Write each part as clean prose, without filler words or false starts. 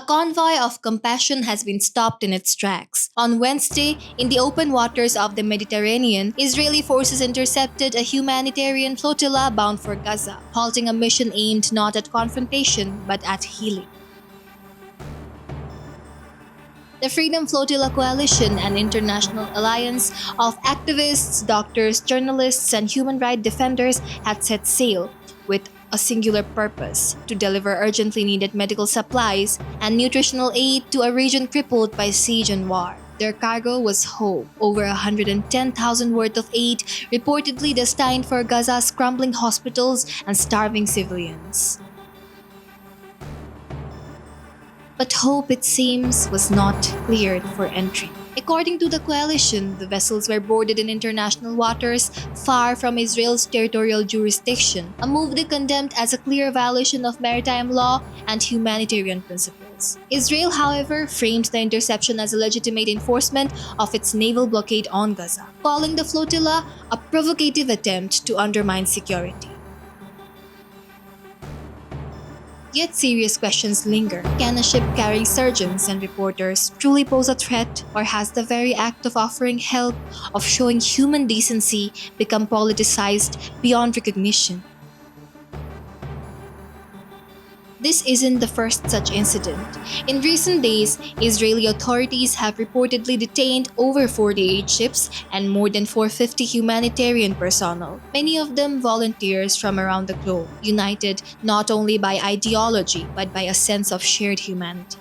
A convoy of compassion has been stopped in its tracks. On Wednesday, in the open waters of the Mediterranean, Israeli forces intercepted a humanitarian flotilla bound for Gaza, halting a mission aimed not at confrontation but at healing. The Freedom Flotilla Coalition, an international alliance of activists, doctors, journalists, and human rights defenders, had set sail with a singular purpose: to deliver urgently needed medical supplies and nutritional aid to a region crippled by siege and war. Their cargo was hope, over 110,000 worth of aid reportedly destined for Gaza's crumbling hospitals and starving civilians. But hope, it seems, was not cleared for entry. According to the coalition, the vessels were boarded in international waters far from Israel's territorial jurisdiction, a move they condemned as a clear violation of maritime law and humanitarian principles. Israel, however, framed the interception as a legitimate enforcement of its naval blockade on Gaza, calling the flotilla a provocative attempt to undermine security. Yet serious questions linger. Can a ship carrying surgeons and reporters truly pose a threat, or has the very act of offering help, of showing human decency, become politicized beyond recognition? This isn't the first such incident. In recent days, Israeli authorities have reportedly detained over 48 ships and more than 450 humanitarian personnel, many of them volunteers from around the globe, united not only by ideology but by a sense of shared humanity.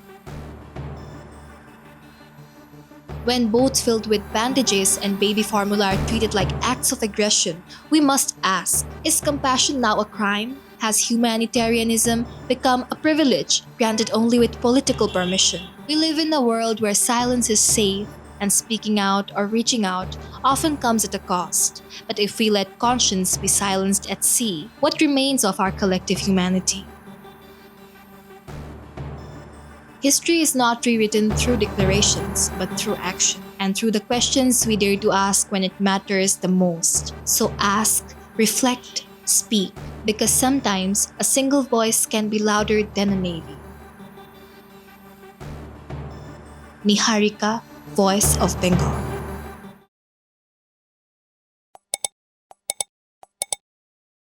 When boats filled with bandages and baby formula are treated like acts of aggression, we must ask, is compassion now a crime? Has humanitarianism become a privilege granted only with political permission? We live in a world where silence is safe, and speaking out or reaching out often comes at a cost. But if we let conscience be silenced at sea, what remains of our collective humanity? History is not rewritten through declarations, but through action, and through the questions we dare to ask when it matters the most. So ask, reflect, speak, because sometimes a single voice can be louder than a navy. Niharika, Voice of Bengal.